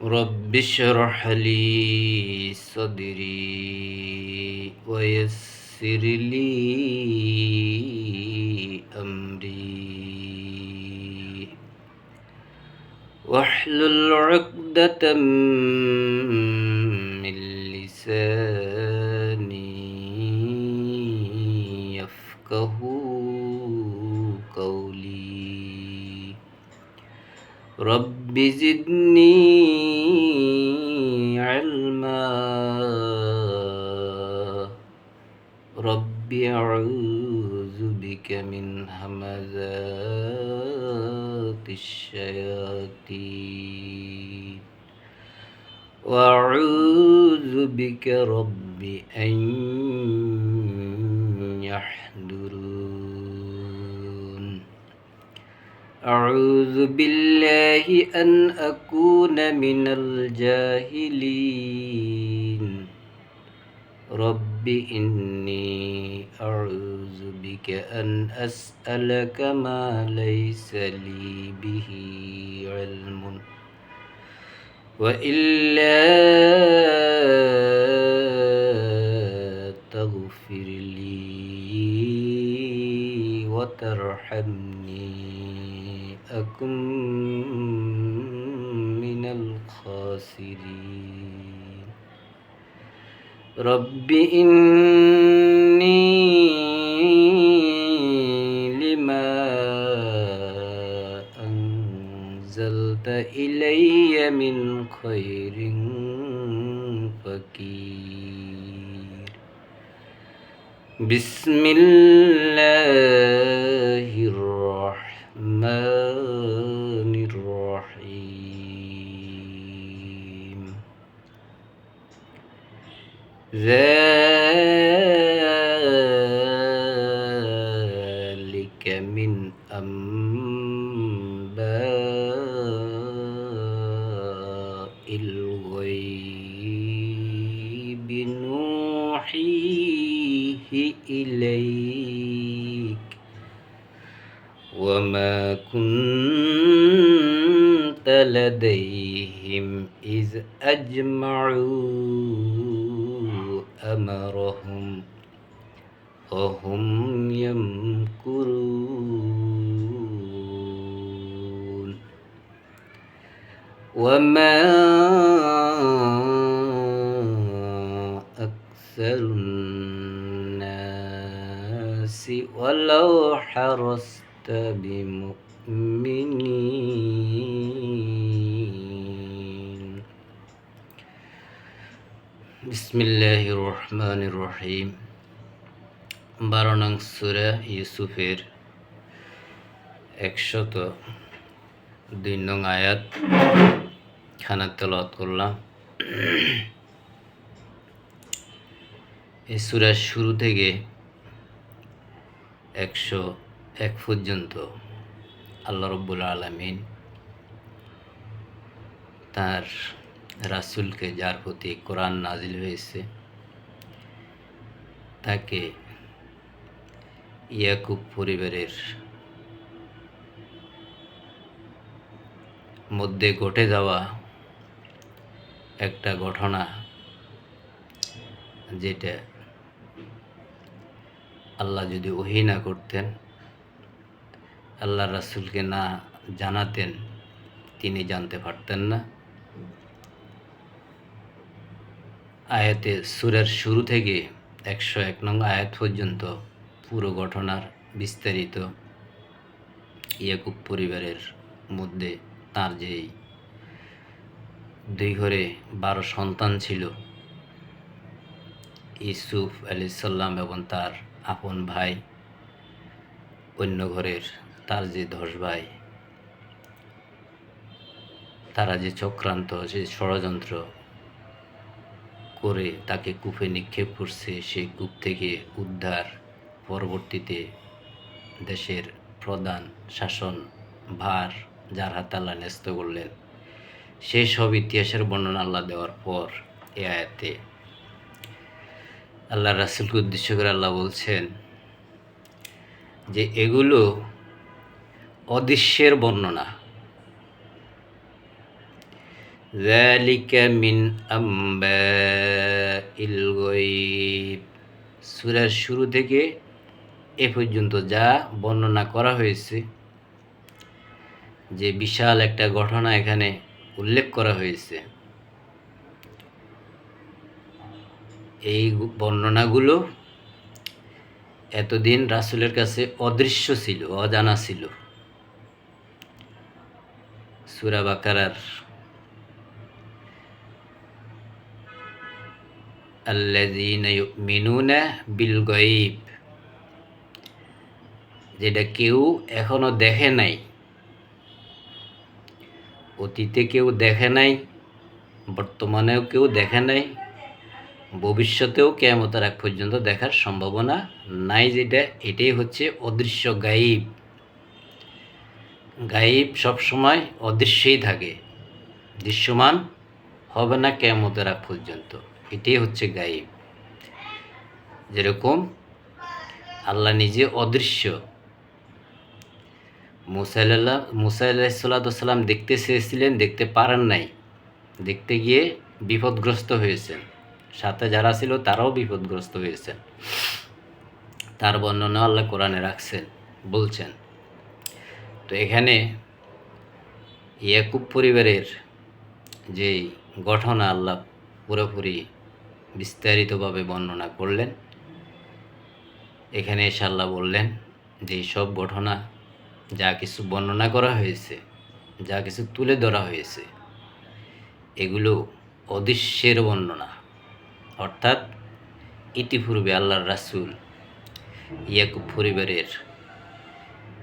رب اشرح لي صدري ويسر لي أمري واحلل عقدة من لساني يفقه قولي رب زدني علما رب أعوذ بك من همزات الشياطين وأعوذ بك رب أن يحضرون أعوذ بالله أن أكون من الجاهلين رب إني أعوذ بك أن أسألك ما ليس لي به علم وإلا تغفر لي وترحمني أكن من الخاسرين رب إني لما أنزلت إلي من خير فقير بسم الله الرحمن الرحيم ذلك من أنباء الغيب نوحيه إليك وما كنت لديهم إذ أجمعوا أمرهم وهم يمكرون وما أكثر الناس ولو حرصت بمؤمنين بسم الله الرحمن الرحيم 12 নং সূরা ইউসুফের 102 নং আয়াত খানা তেলাওয়াত করলাম। এই সূরার শুরু থেকে 101 পর্যন্ত আল্লাহ রাব্বুল আলামিন তার রাসূলকে, যার প্রতি কোরআন নাজিল হয়েছে, তাকে ইয়াকুব পরিবারের মধ্যে ঘটে যাওয়া একটা ঘটনা, যেটা আল্লাহ যদি ওহী না করতেন, আল্লাহ রাসূলকে না জানাতেন, তিনি জানতে পারতেন না। আয়াতে সূরার শুরু থেকে 101 নং আয়াত পর্যন্ত পুরো ঘটনার বিস্তারিত ইয়াকুব পরিবারের মধ্যে তার যেই 2 ঘরে 12 সন্তান ছিল, ইউসুফ আলাইহিস সালাম এবং তার আপন ভাই, অন্য ঘরের তার যে 10 ভাই, তারা যে চক্রান্ত, যে ষড়যন্ত্র করে তাকে কূপে নিক্ষেপ করছে, সেই কূপ থেকে উদ্ধার, পরবর্তীতে দেশের প্রধান শাসন ভার যার হাতে আল্লাহ ন্যস্ত করলেন, সেই সব ইতিহাসের বর্ণনা আল্লাহ দেওয়ার পর এ আয়াতে আল্লাহ রাসূলকে উদ্দেশ্য করে আল্লাহ বলছেন যে এগুলো অদৃশ্যের বর্ণনা, যালিকা মিন আম্বাইল গায়ব। সূরার শুরু থেকে এ পর্যন্ত যা বর্ণনা করা হয়েছে, যে বিশাল একটা ঘটনা এখানে উল্লেখ করা হয়েছে, এই বর্ণনাগুলো এতদিন রাসূলের কাছে অদৃশ্য ছিল, অজানা ছিল। সূরা বাকারার আল্লাযীনা ইউমিনুনা বিল গায়ব, যেটা কেউ এখনো দেখে নাই, অতীতে কেউ দেখে নাই, বর্তমানেও কেউ দেখে নাই, ভবিষ্যতেও কিয়ামতের আগ পর্যন্ত দেখার সম্ভাবনা নাই, যেটা এটাই হচ্ছে অদৃশ্য গায়ব। গায়ব সবসময় অদৃশ্যই থাকে, দৃশ্যমান হবে না কিয়ামতের আগ পর্যন্ত, এটাই হচ্ছে গায়ব। যেরকম আল্লাহ নিজে অদৃশ্য, মুসা আলাইহিসসালাম দেখতে চেয়েছিলেন, দেখতে পারেন নাই, দেখতে গিয়ে বিপদগ্রস্ত হয়েছেন, সাথে যারা ছিল তারাও বিপদগ্রস্ত হয়েছেন। তার বর্ণনা আল্লাহ কোরআনে রাখছেন, বলছেন। তো এখানে ইয়াকুব পরিবারের যে ঘটনা আল্লাহ পুরোপুরি বিস্তারিতভাবে বর্ণনা করলেন। এখানে এসে আল্লাহ বললেন যে সব ঘটনা, যা কিছু বর্ণনা করা হয়েছে, যা কিছু তুলে ধরা হয়েছে, এগুলো অদৃশ্যের বর্ণনা। অর্থাৎ ইতিপূর্বে আল্লাহর রাসূল ইয়াকুব পরিবারের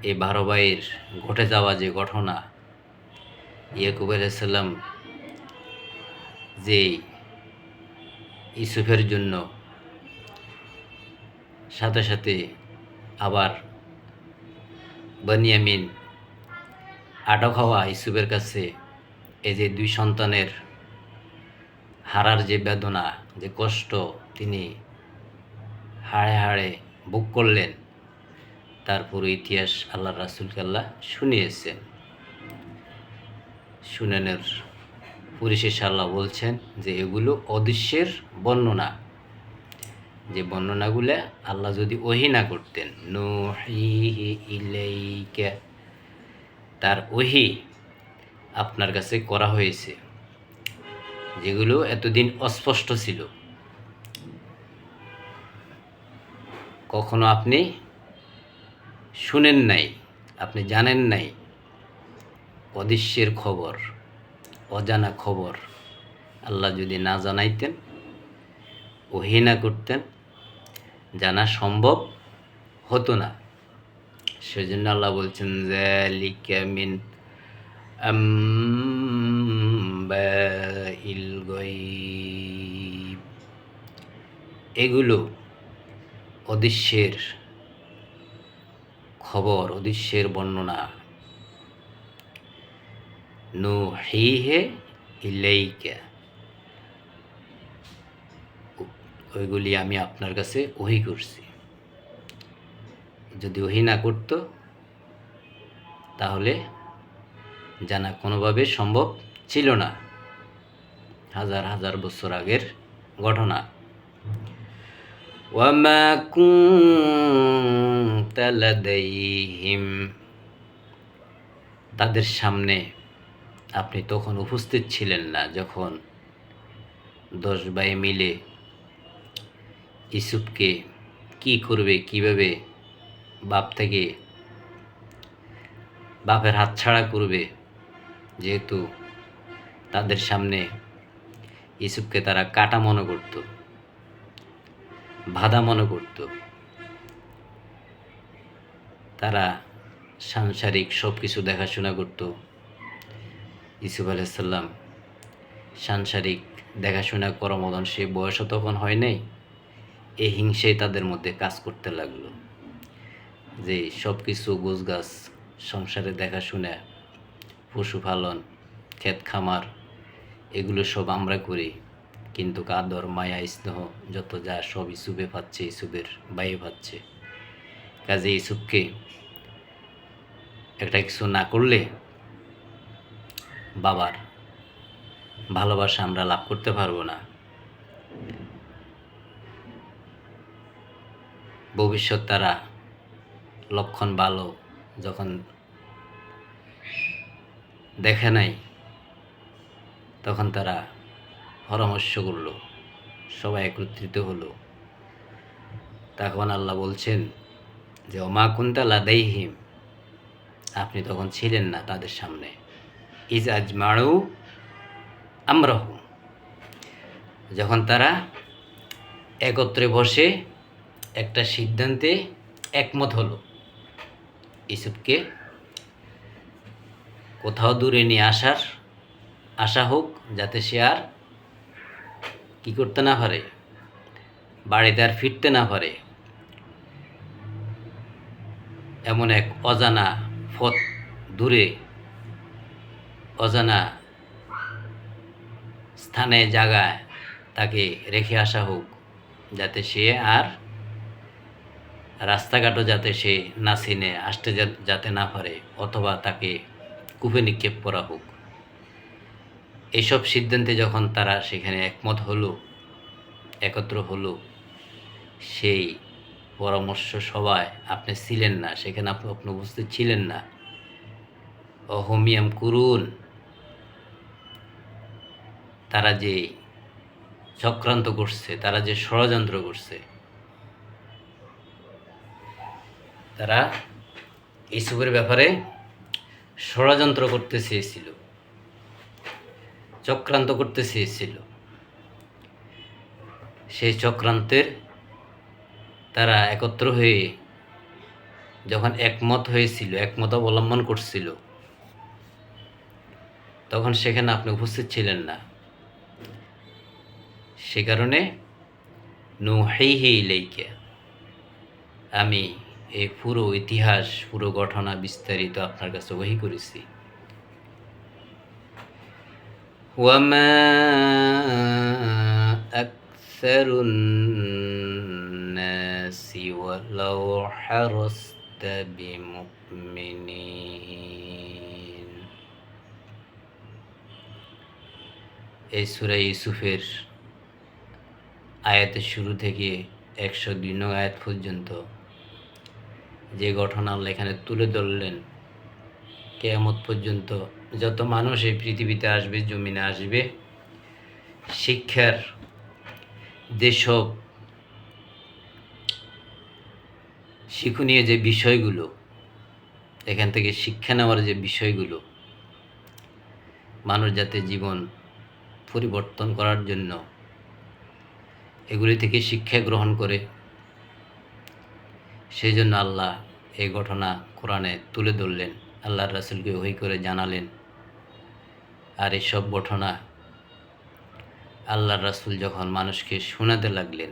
এই 12 ভাইয়ের ঘটে যাওয়া যে ঘটনা, ইয়াকুব আলাইহিস সালাম যে ইউসুফের জন্য সাথে সাথে আবার বনিয়ামিন আটক হওয়া ইউসুফের কাছে, এই যে 2 সন্তানের হারার যে বেদনা, যে কষ্ট তিনি হাড়ে হাড়ে ভোগ করলেন, তার পুরো ইতিহাস আল্লাহর রাসূলকে আল্লাহ শুনিয়েছেন। শুনানোর পরিশেষে আল্লাহ বলছেন যে এগুলো অদৃশ্যের বর্ণনা, যে বর্ণনাগুলো আল্লাহ যদি ওহী না করতেন, নুহিহি ইলাইকা, তার ওহী আপনার কাছে করা হয়েছে, যেগুলো এতদিন অস্পষ্ট ছিল, কখনো আপনি শুনেন নাই, আপনি জানেন নাই, অদৃশ্যের খবর, অজানা খবর আল্লাহ যদি না জানাইতেন, ওহী না করতেন, জানা সম্ভব হতো না। সেজন্য আল্লাহ বলছেন যালিকা মিন আম্বাইল গায়ব, এগুলো অদৃশ্যের খবর, অদৃশ্যের বর্ণনা। নুহিহি ইলাইকা, ওইগুলি আমি আপনার কাছে ওহী করছি। যদি ওহী না করত, তাহলে জানা কোনোভাবে সম্ভব ছিল না। হাজার হাজার বছর আগের ঘটনা। ওয়ামা কুনতা লাদাইহিম, তাদের সামনে আপনি তখন উপস্থিত ছিলেন না, যখন 10 ভাই মিলে ইউসুফকে কি করবে, কিভাবে বাপের হাত ছাড়া করবে, যেহেতু তাদের সামনে ইউসুফকে তারা কাটা মনে করত, বাধা মনে করত। তারা সাংসারিক সব কিছু দেখাশোনা করত। ইউসুফ আলাইহিস সালাম সাংসারিক দেখাশোনা করার মতন সে বয়সও তখন হয় নাই। এই হিংসেই তাদের মধ্যে কাজ করতে লাগলো, যে সব কিছু গোছগাছ, সংসারে দেখাশোনা, পশুপালন, ক্ষেত খামার, এগুলো সব আমরা করি, কিন্তু আদর, মায়া, স্নেহ যত যা সব ইউসুফে পাচ্ছে, ইউসুফের ভাইয়ে পাচ্ছে। কাজে ইউসুফকে একটা কিছু না করলে বাবার ভালোবাসা আমরা লাভ করতে পারবো না। ভবিষ্যৎ তারা লক্ষণ ভালো যখন দেখে নাই, তখন তারা পরামর্শ করলো, সবাই একত্রিত হলো। তখন আল্লাহ বলছেন যে ওমা কুনতা লাদাইহিম, আপনি তখন ছিলেন না তাদের সামনে। ইজ আজমাউ আমরাহু, যখন তারা একত্রে বসে একটা সিদ্ধান্তে একমত হলো, ইউসুফকে কোথাও দূরে নিয়ে আসা হোক, যাতে সে আর কি করতে না পারে, বাড়িতে আর ফিরতে না পারে। এমন এক অজানা পথ, দূরে অজানা স্থানে জায়গায় তাকে রেখে আসা হোক, যাতে সে আর রাস্তাঘাটও যাতে সে না চিনে, আসতে যাতে না পারে, অথবা তাকে কূপে নিক্ষেপ করা হোক। এইসব সিদ্ধান্তে যখন তারা সেখানে একমত হলো, একত্র হলো, সেই পরামর্শ সভায় আপনি ছিলেন না, সেখানে আপনি উপস্থিত ছিলেন না। অহমিয়াম কুরুন, তারা যে চক্রান্ত করছে, তারা যে ষড়যন্ত্র করছে, তারা ইউসুফের ব্যাপারে ষড়যন্ত্র করতে চেয়েছিল, চক্রান্ত করতে চেয়েছিল। সেই চক্রান্তের তারা একত্র হয়ে যখন একমত হয়েছিল, একমত অবলম্বন করছিল, তখন সেখানে আপনি উপস্থিত ছিলেন না। সে কারণে নুহাইহি ইলাইকা, আমি এই পুরো ইতিহাস, পুরো ঘটনা বিস্তারিত আপনার কাছে ওহী করেছি। ওয়ামা আকসারুন নাসি ওয়ালাউ হারাসতা বিমুমিনিন। এই সূরা ইউসুফের আয়াতের শুরু থেকে 102 নং আয়াত পর্যন্ত যে ঘটনা আল্লাহ এখানে তুলে ধরলেন, কিয়ামত পর্যন্ত যত মানুষ এই পৃথিবীতে আসবে, জমিনে আসবে, শিক্ষার যেসব শিক্ষণীয় যে বিষয়গুলো, এখান থেকে শিক্ষা নেওয়ার যে বিষয়গুলো, মানুষ যাতে জীবন পরিবর্তন করার জন্য এগুলি থেকে শিক্ষা গ্রহণ করে, সেই জন্য আল্লাহ এই ঘটনা কোরআনে তুলে ধরলেন, আল্লাহর রাসূলকে ওহী করে জানালেন। আর এসব ঘটনা আল্লাহর রাসূল যখন মানুষকে শোনাতে লাগলেন,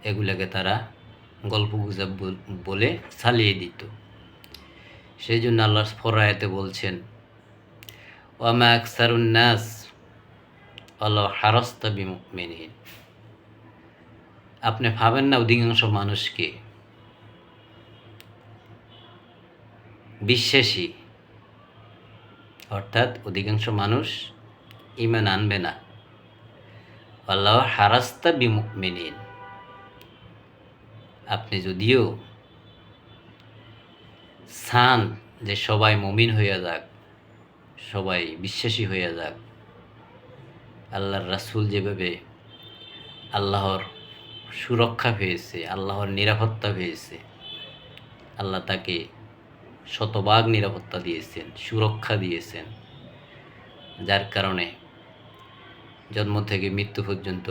এগুলাকে তারা গল্পগুজব বলে চালিয়ে দিত। সেই জন্য আল্লাহ ফরায়াতে বলছেন ওয়ামা আকসারুন নাস ওয়ালাউ হারাসতা বিমুমিনিন, আপনি ভাবেন না অধিকাংশ মানুষকে বিশ্বাসী, অর্থাৎ অধিকাংশ মানুষ ঈমান আনবে না। ওয়ালাউ হারাসতা বিমুমিনিন, আপনি যদিও চান যে সবাই মুমিন হইয়া যাক, সবাই বিশ্বাসী হইয়া যাক, আল্লাহর রাসূল যেভাবে আল্লাহর সুরক্ষা পেয়েছে, আল্লাহর নিরাপত্তা পেয়েছে, আল্লাহ তাকে শতভাগ নিরাপত্তা দিয়েছেন, সুরক্ষা দিয়েছেন, যার কারণে জন্ম থেকে মৃত্যু পর্যন্ত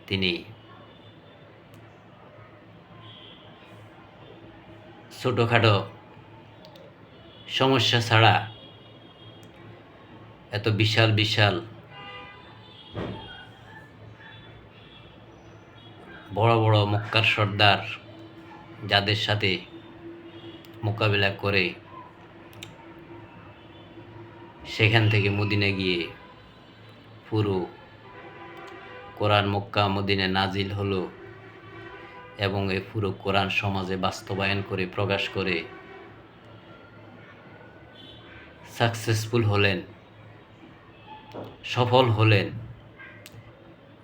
তিনি ছোটোখাটো সমস্যা ছাড়া এত বিশাল বিশাল বড় বড় মক্কার সর্দার, যাদের সাথে মোকাবিলা করে সেখান থেকে মদিনা গিয়ে পুরো কোরআন মক্কা মদিনায় নাজিল হলো, এবং এই পুরো কোরআন সমাজে বাস্তবায়ন করে প্রকাশ করে সাকসেসফুল হলেন। সফল হলেন,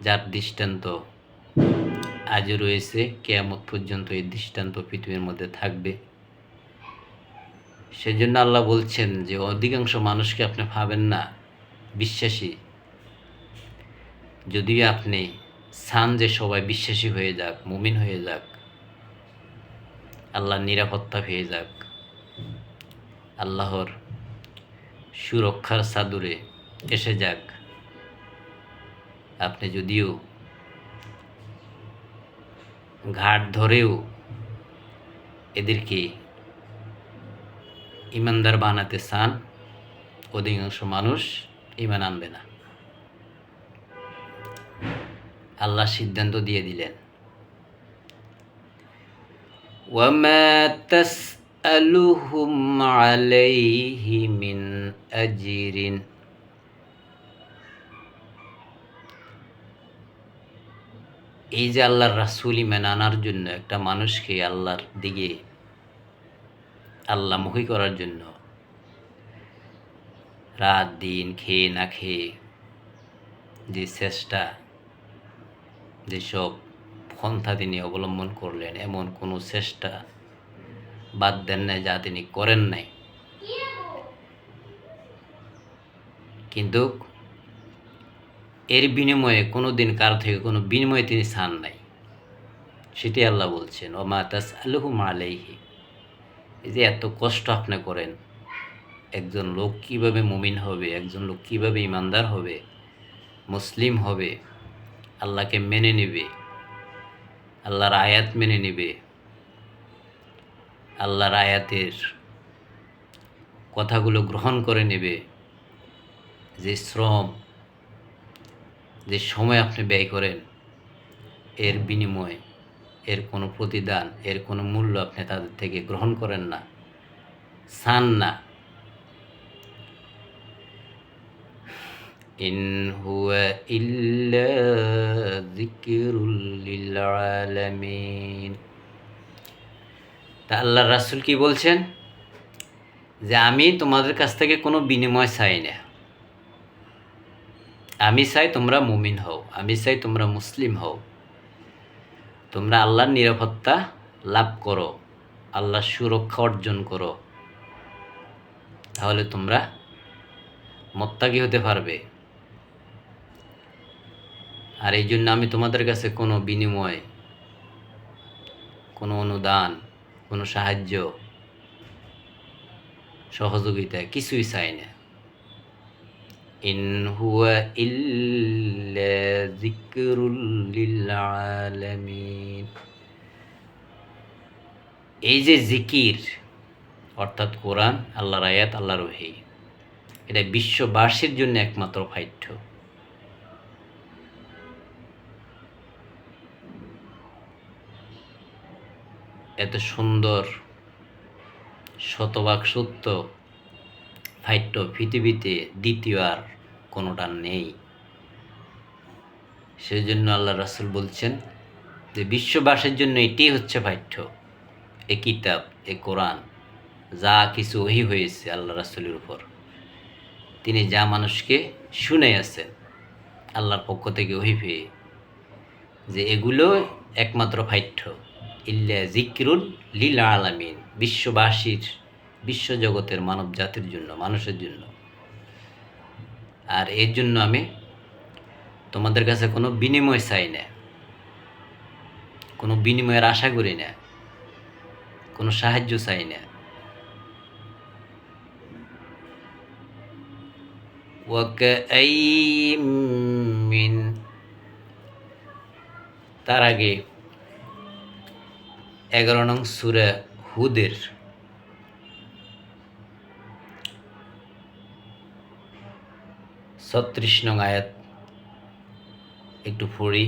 যার দৃষ্টান্ত আজও রয়েছে, কিয়ামত পর্যন্ত এই দৃষ্টান্ত পৃথিবীর মধ্যে থাকবে। সেজন্য আল্লাহ বলছেন যে অধিকাংশ মানুষকে আপনি পাবেন না বিশ্বাসী, যদিও আপনি চান যে সবাই বিশ্বাসী হয়ে যাক, মুমিন হয়ে যাক, আল্লাহর নিরাপত্তা পেয়ে যাক, আল্লাহর সুরক্ষার চাদরে এসে যাক। আপনি যদিও ঘাট ধরেও এদেরকে ইমানদার বানাতে চান, অধিকাংশ মানুষ ইমান আনবে না। আল্লাহ সিদ্ধান্ত দিয়ে দিলেন, ওয়ামা তাসআলুহুম আলাইহি মিন আজরিন, এই যে আল্লাহর রাসূল ইমান আনার জন্য একটা মানুষকে আল্লাহর দিকে আল্লাহমুখী করার জন্য রাত দিন খেয়ে না খেয়ে যে চেষ্টা, যেসব পন্থা তিনি অবলম্বন করলেন, এমন কোনো চেষ্টা বাদ দেন নাই যা তিনি করেন নাই। কিন্তু এর বিনিময়ে কোনো দিন কার থেকে কোনো বিনিময়ে তিনি চান নাই। সেটি আল্লাহ বলছেন, ওমা তাসআলুহুম আলাইহি, এই যে এত কষ্ট আপনি করেন, একজন লোক কিভাবে মুমিন হবে, একজন লোক কিভাবে ইমানদার হবে, মুসলিম হবে, আল্লাহকে মেনে নেবে, আল্লাহর আয়াত মেনে নেবে, আল্লাহর আয়াতের কথাগুলো গ্রহণ করে নেবে, যে শ্রম, যে সময় আপনি ব্যয় করেন, এর বিনিময়, এর কোনো প্রতিদান, এর কোনো মূল্য আপনি তাদের থেকে গ্রহণ করেন না, চান না। ইন হুয়া ইল্লা যিকরুল লিল আলামিন। তা আল্লাহর রাসূল কি বলছেন, যে আমি তোমাদের কাছ থেকে কোনো বিনিময় চাই না, আমি চাই তোমরা মুমিন হও, আমি চাই তোমরা মুসলিম হও, তোমরা আল্লাহর নিরাপত্তা লাভ করো, আল্লাহর সুরক্ষা অর্জন করো, তাহলে তোমরা মুত্তাকি হতে পারবে। আর এই জন্য আমি তোমাদের কাছে কোনো বিনিময়, কোনো অনুদান, কোনো সাহায্য, সহযোগিতা কিছুই চাই না। ইন হুয়া ইল্লা যিকরুল লিল আলামিন। এই যে জিকির অর্থাৎ কোরআন, আল্লাহর আয়াত, আল্লাহর ওহী, এটা বিশ্ববাসীর জন্য একমাত্র পাঠ্য। এত সুন্দর শতভাগ সত্য পাঠ্য পৃথিবীতে দ্বিতীয় আর কোনোটা নেই। সেই জন্য আল্লাহ রাসূল বলছেন যে বিশ্ববাসীর জন্য এটি হচ্ছে পাঠ্য, এ কিতাব, এ কোরআন, যা কিছু ওহী হয়েছে আল্লাহ রাসূলের উপর, তিনি যা মানুষকে শুনাইয়াছেন আল্লাহর পক্ষ থেকে ওহী পেয়ে, যে এগুলো একমাত্র পাঠ্য, ইল্লা যিকরুল লিল আলামিন, বিশ্ববাসীর, বিশ্বজগতের মানব জাতির জন্য, মানুষের জন্য। আর এর জন্য আমি তোমাদের কাছে কোনো বিনিময় চাই না, কোনো বিনিময়ের আশা করি না, কোনো সাহায্য চাই না। ওয়াকাইয়্যিম মিন, তার আগে 11 নং সূরা হুদের 36 নং আয়াত একটু পড়ি।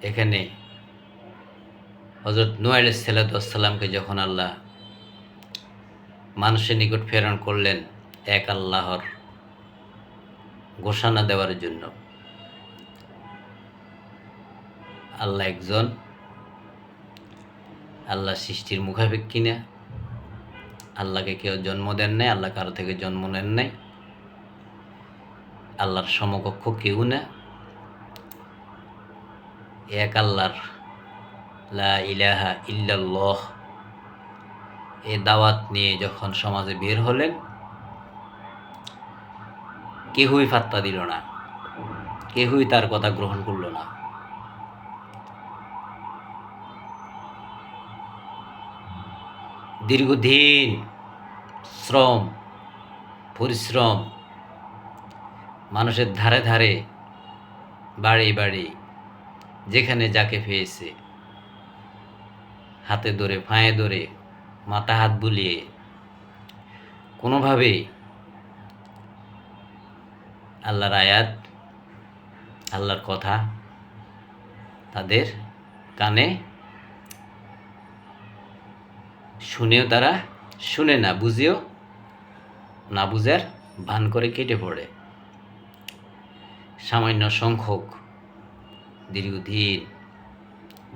এখানে হযরত নূহ আলাইহিস সালামকে যখন আল্লাহ মানুষের নিকট প্রেরণ করলেন এক আল্লাহর ঘোষণা দেওয়ার জন্য, আল্লাহ একজন, আল্লাহ সৃষ্টির মুখাপেক্ষী না, আল্লাহকে কেউ জন্ম দেন নাই, আল্লাহ কারো থেকে জন্ম নেন নাই, আল্লাহর সমকক্ষ কেউ না, এক আল্লাহর লা ইলাহা ইল্লাল্লাহ এ দাওয়াত নিয়ে যখন সমাজে বের হলেন, কেহই পাত্তা দিল না, কেহই তার কথা গ্রহণ করল না। দীর্ঘদিন শ্রম পরিশ্রম, মানুষের ধারে ধারে বাড়ি বাড়ি যেখানে যাকে পেয়েছে হাতে ধরে পায়ে ধরে মাথা হাত বুলিয়ে কোনোভাবেই আল্লাহর আয়াত আল্লাহর কথা তাদের কানে শুনেও তারা শুনে না, বুঝেও না বুঝার ভান করে কেটে পড়ে। সামান্য সংখ্যক দীর্ঘদিন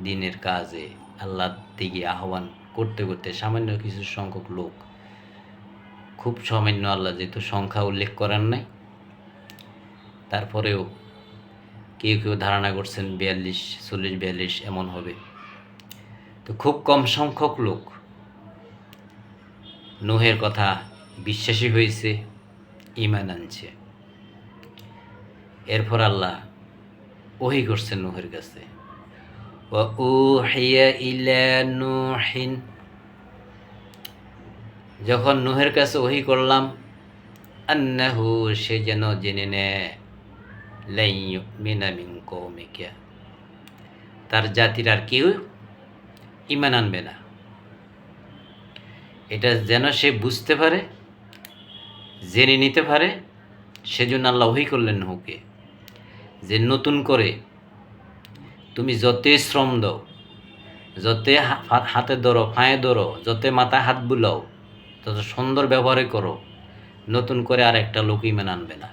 দিনের কাজে আল্লাহর দিকে আহ্বান করতে করতে সামান্য কিছু সংখ্যক লোক, খুব সামান্য, আল্লাহ যেহেতু সংখ্যা উল্লেখ করেন নাই, তারপরেও কেউ কেউ ধারণা করছেন 42, 40, 42 এমন হবে। তো খুব কম সংখ্যক লোক নূহের কথা বিশ্বাসী হয়েছে, ঈমান আনছে। এরপর আল্লাহ ওহী করছেন নূহের কাছে, ওয়া উহিয়া ইলা নূহিন, যখন নূহের কাছে ওহী করলাম, আন্নাহু, সে যেন জেনে নেয়, লান ইউমিনা মিন কওমিকা, তার জাতির আর কেউ ঈমান আনবে না। এটা যেন সে বুঝতে পারে, জেনে নিতে পারে, সেজন্য আল্লাহ ওহী করলেন নূহকে যে নতুন করে তুমি যতই শ্রম দাও, যতই হাতে ধরো পায়ে ধরো, যতই মাথায় হাত বুলাও, তত সুন্দর ব্যবহারে করো, নতুন করে আর একটা লোক ঈমান আনবে না।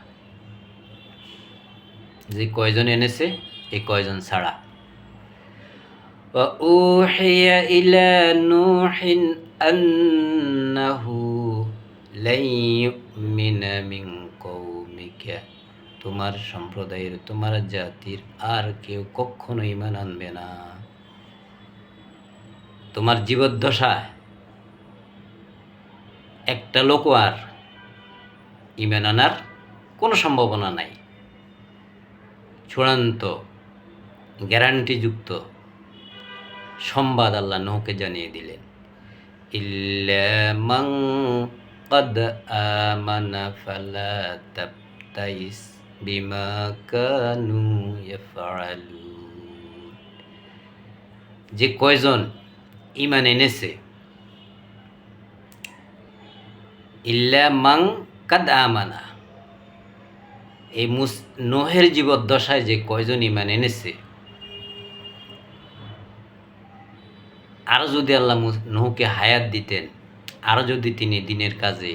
যে কয়জন এনেছে এই কয়জন ছাড়া। ওয়া উহিয়া ইলা নূহিন আন্নাহু লান ইউমিনা মিন কওমিকা, তোমার সম্প্রদায়ের, তোমার জাতির আর কেউ কখনো ঈমান আনবে না। তোমার জীবদ্দশায় একটা লোকও আর ঈমান আনার কোনো সম্ভাবনা নাই। চূড়ান্ত গ্যারান্টিযুক্ত সংবাদ আল্লাহ নূহকে জানিয়ে দিলেন, ইল্লা মান ক্বাদ আমানা ফালা তাবতাইস বিমা কানু ইয়াফআলুন, যে কয়জন ঈমান এনেছে, ইল্লা মান ক্বাদ আমানা, এই নূহের জীবদ্দশায় যে কয়জন ঈমান এনেছে, আরও যদি আল্লাহ নূহকে হায়াত দিতেন, আরও যদি তিনি দিনের কাজে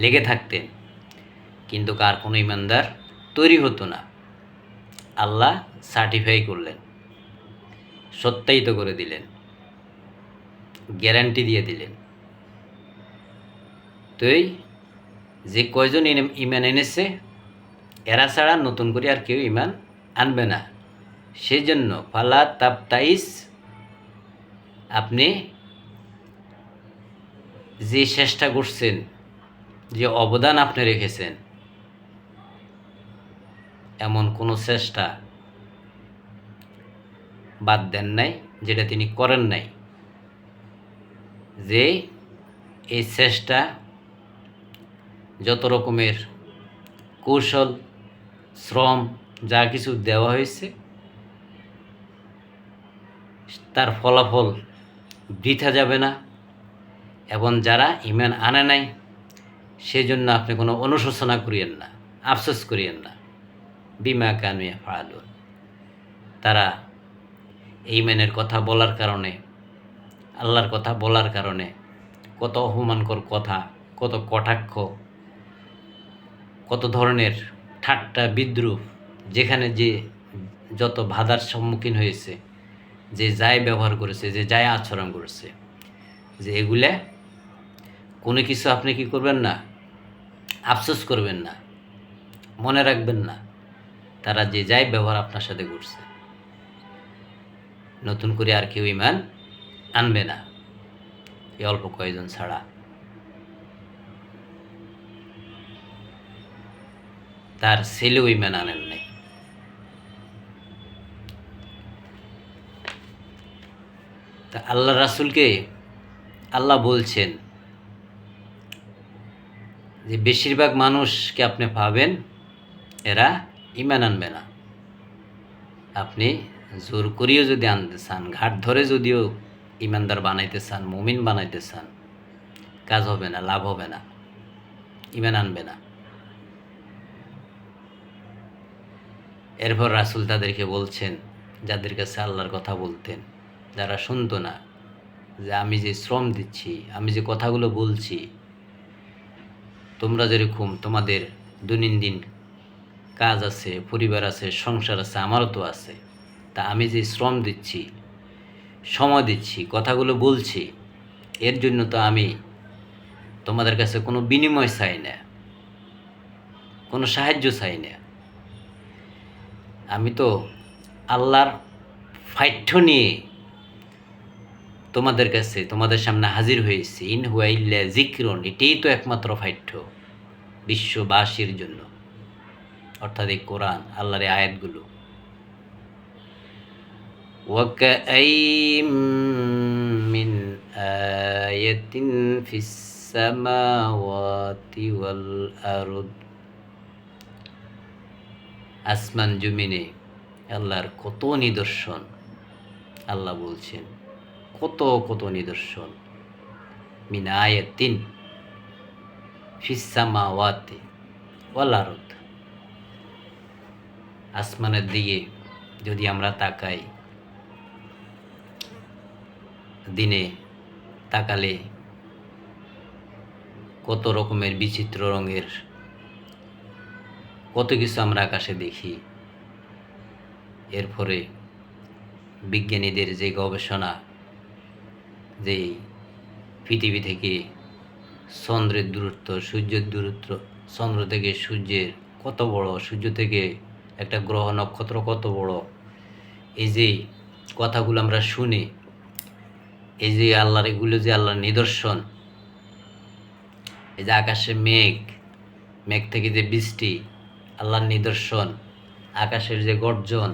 লেগে থাকতেন, কিন্তু কার কোনো ঈমানদার তৈরি হতো না। আল্লাহ সার্টিফাই করলেন, সত্যায়িত করে দিলেন, গ্যারান্টি দিয়ে দিলেন। তোই যে কয়জন ঈমান এনেছে, এরা ছাড়া নতুন করে আর কেউ ঈমান আনবে না। সেই জন্য ফালা তাবতাইস, আপনি যে চেষ্টা করছেন, যে অবদান আপনি রেখেছেন, এমন কোনো চেষ্টা বাদ দেন নাই যেটা তিনি করেন নাই। যে এই চেষ্টা, যত রকমের কৌশল, শ্রম, যা কিছু দেওয়া হয়েছে, তার ফলাফল বৃথা যাবে না। এবং যারা ঈমান আনে নাই, সেজন্য আপনি কোনো অনুশোচনা করিয়েন না, আফসোস করিয়েন না। বিমা কানু ইয়াফআলুন, তারা ঈমানের কথা বলার কারণে, আল্লাহর কথা বলার কারণে কত অপমানকর কথা, কত কটাক্ষ, কত ধরনের ঠাট্টা বিদ্রুপ, যেখানে যে যত বাধার সম্মুখীন হয়েছে, যে যাই ব্যবহার করেছে, যে যাই আচরণ করেছে, যে এগুলা কোনো কিছু আপনি কি করবেন না, আফসোস করবেন না। মনে রাখবেন না, তারা যে যাই ব্যবহার আপনার সাথে করছে, নতুন করে আর কেউ ঈমান আনবে না, এই অল্প কয়েকজন ছাড়া। তার ছেলেও ঈমান আনেন নাই। তা আল্লাহ রাসূলকে আল্লাহ বলছেন যে বেশিরভাগ মানুষকে আপনি পাবেন এরা ঈমান আনবে না। আপনি জোর করিও যদি আনতে চান, ঘাট ধরে যদিও ঈমানদার বানাইতে চান, মুমিন বানাইতে চান, কাজ হবে না, লাভ হবে না, ঈমান আনবে না। এরপর রাসূল তাদেরকে বলছেন, যাদের কাছে আল্লাহর কথা বলতেন, যারা শুনতো না, যে আমি যে শ্রম দিচ্ছি, আমি যে কথাগুলো বলছি, তোমরা যেরকম তোমাদের দৈনন্দিন কাজ আছে, পরিবার আছে, সংসার আছে, আমারও তো আছে। তা আমি যে শ্রম দিচ্ছি, সময় দিচ্ছি, কথাগুলো বলছি, এর জন্য তো আমি তোমাদের কাছে কোনো বিনিময় চাই না, কোনো সাহায্য চাই না। আমি তো আল্লাহর ফাইঠ্য নিয়ে তোমাদের কাছে, তোমাদের সামনে হাজির হয়েছি। ইন হুয়া ইল্লা যিকরুন, এটাই তো একমাত্র ফাইঠ্য বিশ্ববাসীর জন্য, অর্থাৎ এই কোরআন, আল্লাহর এই আয়াতগুলো। ওয়াকাইম মিন আয়াতিন ফিস সামাওয়াতি ওয়াল আরদ, আসমান জমিনে আল্লাহর কত নিদর্শন। আল্লাহ বলছেন কত কত নিদর্শন। মিন আয়াতিন ফিস সামাওয়াতি ওয়াল আরদ, আসমানের দিকে যদি আমরা তাকাই, দিনে তাকালে কত রকমের বিচিত্র রঙের কত কিছু আমরা আকাশে দেখি। এরপরে বিজ্ঞানীদের যে গবেষণা, যে পৃথিবী থেকে চন্দ্রের দূরত্ব, সূর্যের দূরত্ব, চন্দ্র থেকে সূর্যের কত বড়, সূর্য থেকে একটা গ্রহ নক্ষত্র কত বড়, এই যে কথাগুলো আমরা শুনি, এই যে আল্লাহর এগুলো যে আল্লাহর নিদর্শন, এই যে আকাশে মেঘ, মেঘ থেকে যে বৃষ্টি, আল্লাহর নিদর্শন, আকাশের যে গর্জন,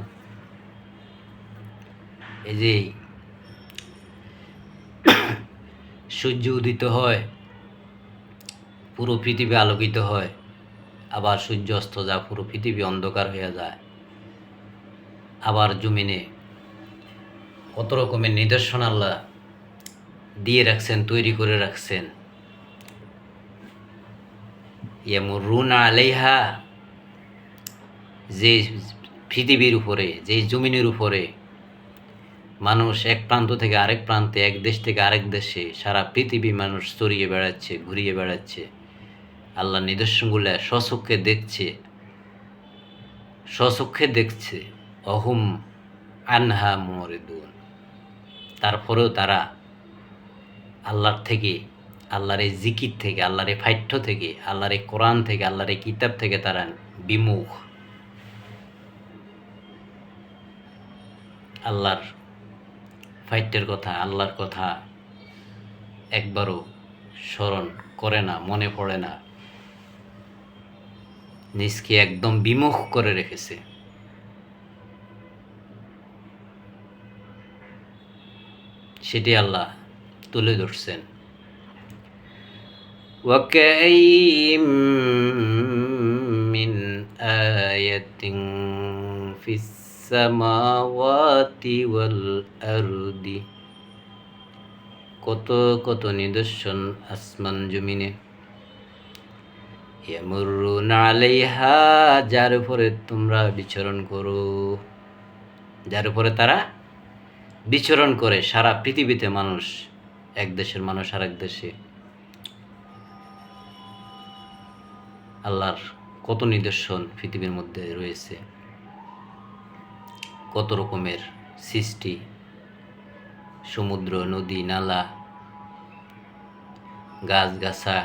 এই যে সূর্য উদিত হয়, পুরো পৃথিবী আলোকিত হয়, আবার সূর্য অস্ত যায়, পুরো পৃথিবী অন্ধকার হয়ে যায়। আবার জমিনে কত রকমের নিদর্শন আল্লাহ দিয়ে রাখছেন, তৈরি করে রাখছেন। ইয়ামুরুনা আলাইহা, যে পৃথিবীর উপরে, যে জমিনের উপরে মানুষ এক প্রান্ত থেকে আরেক প্রান্তে, এক দেশ থেকে আরেক দেশে, সারা পৃথিবী মানুষ চড়িয়ে বেড়াচ্ছে, ঘুরিয়ে বেড়াচ্ছে, আল্লাহর নিদর্শনগুলো স্বচক্ষে দেখছে, স্বচক্ষে দেখছে। অহুম আনহা মুরিদুন, তারপরেও তারা আল্লাহর থেকে, আল্লাহর এই জিকির থেকে, আল্লাহর এই ফাইঠ্য থেকে, আল্লাহর এই কোরআন থেকে, আল্লাহর এই কিতাব থেকে তারা বিমুখ। আল্লাহর ফাইটের কথা, আল্লাহর কথা একবারও স্মরণ করে না, মনে পড়ে না, নিজকে একদম বিমুখ করে রেখেছে। সেটি আল্লাহ তুলে ধরছেন। ওয়াকাইম মিন আয়াতিন ফিস সামাওয়াতি ওয়াল আরদি, কত কত নিদর্শন আসমান জমিনে। ইয়ামুরুনা আলাইহা, যার উপরে তোমরা বিচরণ করো, যার উপরে তারা বিচরণ করে। সারা পৃথিবীতে মানুষ, এক দেশের মানুষ আর এক দেশে, আল্লাহর কত নিদর্শন পৃথিবীর মধ্যে রয়েছে, কত রকমের সৃষ্টি, সমুদ্র, নদী, নালা, গাছগাছা,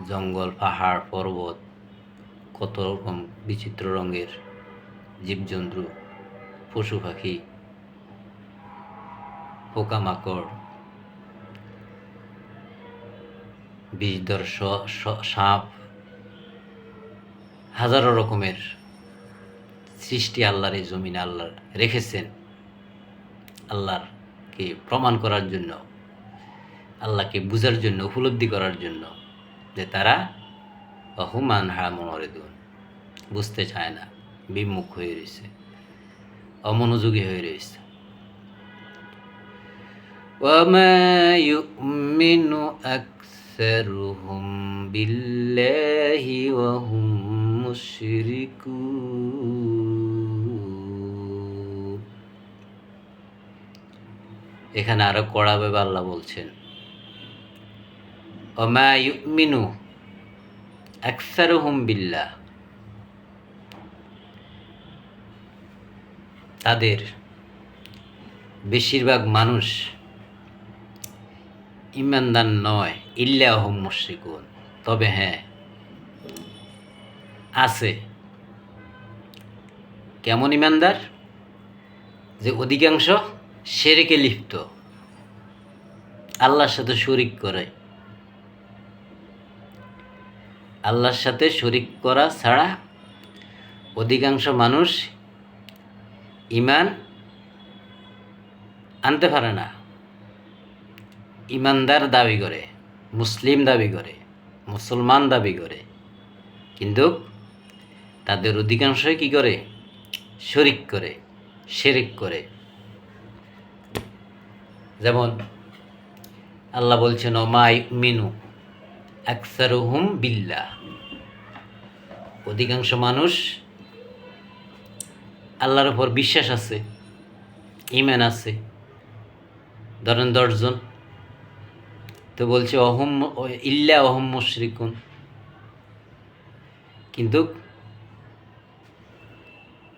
জঙ্গল, পাহাড়, পর্বত, কত রকম বিচিত্র রঙের জীবজন্তু, পশু পাখি, পোকামাকড়, বিষধর সাপ, হাজারো রকমের সৃষ্টি আল্লাহর এই জমিনে আল্লাহ রেখেছেন আল্লাহকে প্রমাণ করার জন্য, আল্লাহকে বুঝার জন্য, উপলব্ধি করার জন্য, যে তারা হুমান হামরিদুন বুঝতে চায় না, বিমুখ হয়ে রয়েছে, অমনোযোগী হয়ে রয়েছে। ওয়ামা ইউমিনু আকসারুহুম বিল্লাহি ওয়া হুম মুশরিকুন। এখানে আরো কড়াভাবে আল্লাহ বলছেন, ওয়ামা ইউমিনু আকসারুহুম বিল্লাহ, তাদের বেশিরভাগ মানুষ ইমানদার নয়, ইল্লা হুম মুশরিকুন, তবে হ্যাঁ আছে। কেমন ইমানদার? যে অধিকাংশ শিরকে লিপ্ত, আল্লাহর সাথে শরিক করে। আল্লাহর সাথে শরিক করা ছাড়া অধিকাংশ মানুষ ঈমান আনতে পারে না। ঈমানদার দাবি করে, মুসলিম দাবি করে, মুসলমান দাবি করে, কিন্তু তাদের অধিকাংশই কি করে? শরিক করে, শিরক করে। যেমন আল্লাহ বলছেন, ওমা ইউমিনু আকসারুহুম বিল্লাহ, অধিকাংশ মানুষ আল্লাহর উপর বিশ্বাস আছে, ঈমান আছে। ধরেন 10 জন, তো বলছে অহম ইল্লা অহম মুশরিকুন, কিন্তু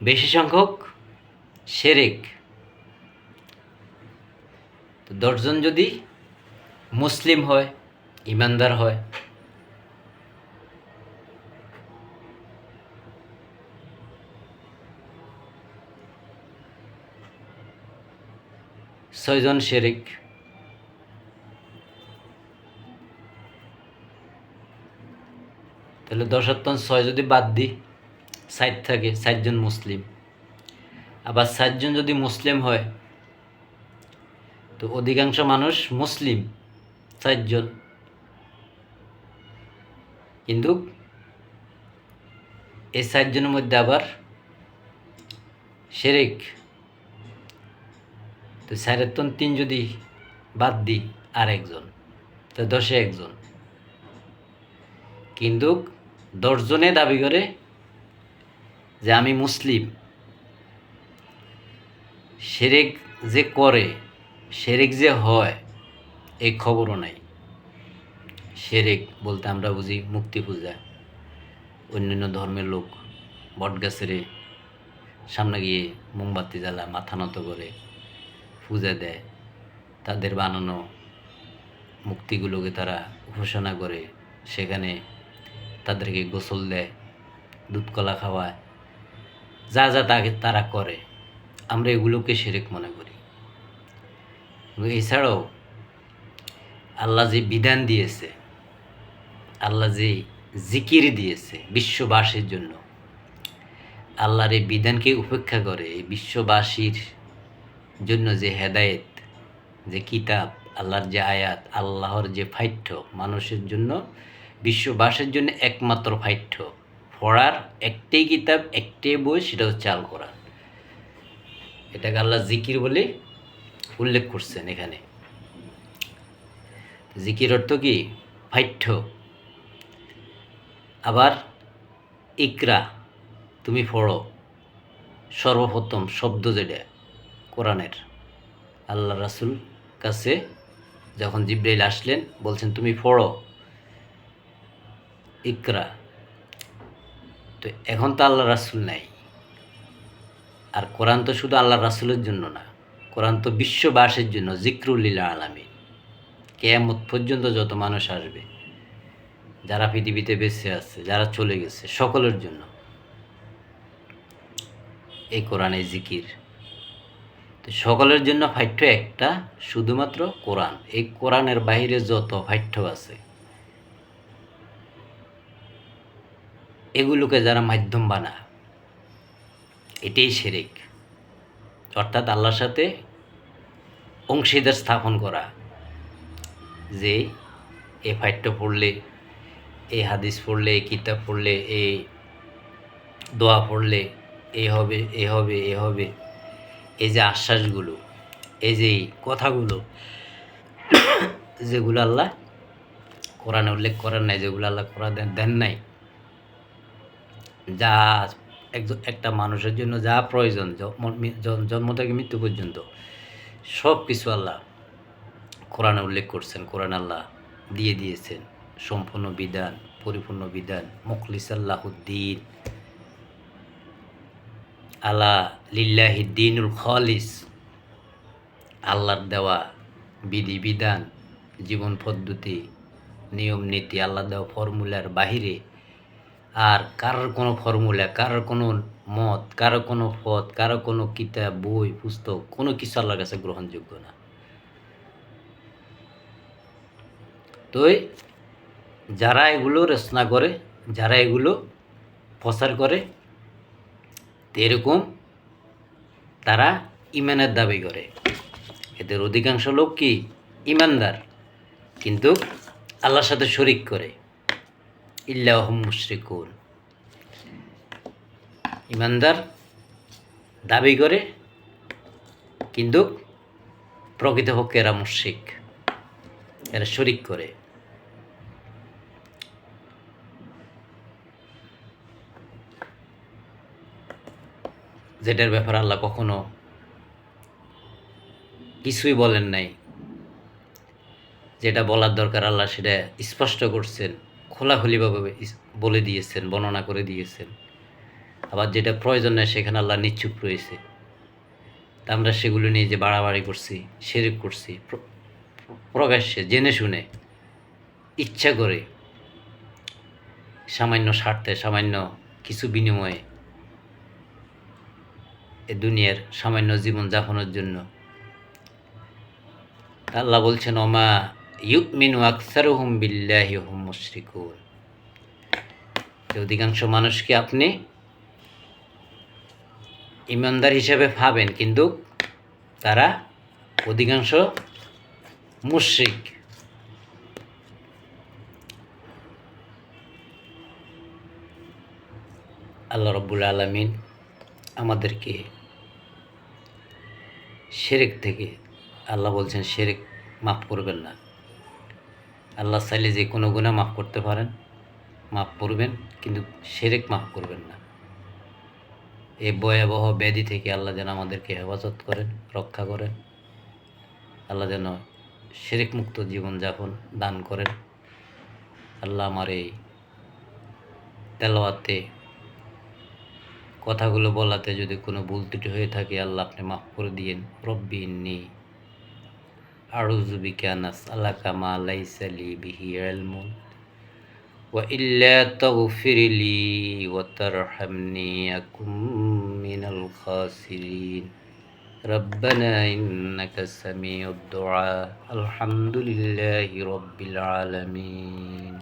বেশি সংখ্যক শিরক। তো 10 জন যদি মুসলিম হয়, ইমানদার হয়, ছয়জন শিরক, তাহলে 10 আর 6 যদি বাদ দিই, 60 থাকে, 60 জন মুসলিম। আবার 60 জন যদি মুসলিম হয়, তো অধিকাংশ মানুষ মুসলিম 60 জন, কিন্তু এই 60 জনের মধ্যে আবার শিরক। তো 3 যদি বাদ দিই, আর একজন, তো 10-এ 1 জন। কিন্তু 10 জনে দাবি করে যে আমি মুসলিম, শিরক যে করে, শিরক যে হয়, এই খবরও নাই। শিরক বলতে আমরা বুঝি মূর্তি পূজা। অন্যান্য ধর্মের লোক বটগাছের সামনে গিয়ে মোমবাতি জ্বালা, মাথা নত করে পূজা দেয়, তাদের বানানো মূর্তিগুলোকে তারা উপাসনা করে, সেখানে তাদেরকে গোসল দেয়, দুধ কলা খাওয়ায়, যা যা তাকে তারা করে, আমরা এগুলোকে শিরক মনে করি। এছাড়াও আল্লাহ যে বিধান দিয়েছে, আল্লাহ যে জিকির দিয়েছে বিশ্ববাসীর জন্য, আল্লাহর এই বিধানকে উপেক্ষা করে এই বিশ্ববাসীর জন্য যে হেদায়েত, যে কিতাব, আল্লাহর যে আয়াত, আল্লাহর যে পাঠ্য, মানুষের জন্য, বিশ্ববাসীর জন্য একমাত্র পাঠ্য, পড়ার একটাই কিতাব, একটাই বই, সেটা হচ্ছে আল কোরআন। এটাকে আল্লাহ জিকির বলে উল্লেখ করছেন এখানে। জিকির অর্থ কি? পাঠ্য। আবার ইকরা, তুমি পড়ো, সর্বপ্রথম শব্দ যেটা কোরআনের। আল্লাহ রাসূল কাছে যখন জিবরাইল আসলেন, বলছেন তুমি পড়ো, ইকরা। তো এখন তো আল্লাহ রাসূল নাই, আর কোরআন তো শুধু আল্লাহ রাসূলের জন্য না, কোরআন তো বিশ্ববাসীর জন্য, জিক্রুল লিল আলামিন। কিয়ামত পর্যন্ত যত মানুষ আসবে, যারা পৃথিবীতে বেঁচে আছে, যারা চলে গেছে, সকলের জন্য এই কোরআনের জিকির। তো সকলের জন্য পাঠ্য একটা, শুধুমাত্র কোরআন। এই কোরআনের বাইরে যত পাঠ্য আছে এগুলোকে যারা মাধ্যম বানায়, এটাই শিরক। অর্থাৎ আল্লাহর সাথে অংশীদার স্থাপন করা, যে এই পাঠ্য পড়লে, এই হাদিস পড়লে, এই কিতাব পড়লে, এই দোয়া পড়লে এই হবে, এ হবে, এ হবে, এই যে আশ্বাসগুলো, এই যে কথাগুলো, যেগুলো আল্লাহ কোরআনে উল্লেখ করেন নাই, যেগুলো আল্লাহ কোরআনে দেন নাই, যা একটা মানুষের জন্য যা প্রয়োজন জন্ম থেকে মৃত্যু পর্যন্ত, সব কিছু আল্লাহ কোরআনে উল্লেখ করছেন। কোরআন আল্লাহ দিয়ে দিয়েছেন সম্পূর্ণ বিধান, পরিপূর্ণ বিধান। মুখলিস আল্লাহুদ্দিন, আলা লিল্লাহি দ্বীনুল খালিস, আল্লাহর দেওয়া বিধি বিধান, জীবন পদ্ধতি, নিয়ম নীতি, আল্লাহ দেওয়া ফর্মুলার বাহিরে আর কারোর কোনো ফর্মুলা, কারোর কোনো মত, কারো কোনো পথ, কারো কোনো কিতাব, বই, পুস্তক, কোনো কিছু আল্লাহর কাছে গ্রহণযোগ্য না। তো যারা এগুলো রচনা করে, যারা এগুলো প্রচার করে, এরকম তারা ইমানের দাবি করে। এদের অধিকাংশ লোক কি ইমানদার, কিন্তু আল্লাহর সাথে শরিক করে। ইল্লাহুম মুশরিকুন, ইমানদার দাবি করে, কিন্তু প্রকৃতপক্ষে এরা মুশরিক, এরা শরিক করে। যেটার ব্যাপারে আল্লাহ কখনো কিছুই বলেন নাই, যেটা বলার দরকার আল্লাহ সেটা স্পষ্ট করছেন, খোলাখুলিভাবে বলে দিয়েছেন, বর্ণনা করে দিয়েছেন। আবার যেটা প্রয়োজন নেই সেখানে আল্লাহ নিশ্চুপ রয়েছে। তা আমরা সেগুলো নিয়ে যে বাড়াবাড়ি করছি, শিরক করছি, প্রকাশ্যে জেনে শুনে, ইচ্ছা করে, সামান্য স্বার্থে, সামান্য কিছু বিনিময়ে, এ দুনিয়ার সামান্য জীবন যাপনের জন্য। আল্লাহ বলছেন, ওমা ইউমিনু আকসারুহুম বিল্লাহি হুম মুশরিকুন, অধিকাংশ মানুষকে আপনি ইমানদার হিসেবে ভাবেন, কিন্তু তারা অধিকাংশ মুশরিক। আল্লাহ রাব্বুল আলামিন আমাদেরকে শিরক থেকে, আল্লাহ বলছেন শিরক মাফ করবেন না। আল্লাহ চাইলে যে কোনো গুনাহ মাফ করতে পারেন, মাফ করবেন, কিন্তু শিরক মাফ করবেন না। এই ভয়াবহ ব্যাধি থেকে আল্লাহ যেন আমাদেরকে হেফাজত করেন, রক্ষা করেন। আল্লাহ যেন শিরক মুক্ত জীবনযাপন দান করেন। আল্লাহ আমার এই তেলাওয়াতে কথাগুলো বলাতে যদি কোনো ভুল ত্রুটি হয়ে থাকে, আল্লাহ আপনি মাফ করে দিয়েন। রব্বি ইন্নী আউযু বিকা আন আসআলাকা মা লাইসা লি বিহি ইলমুন ওয়া ইল্লা তাগফির লি ওয়া তারহামনি আকুম মিনাল খাসিরিন। রব্বানা ইন্নাকা সামিউদ দুআ। আলহামদুলিল্লাহি রাব্বিল আলামিন।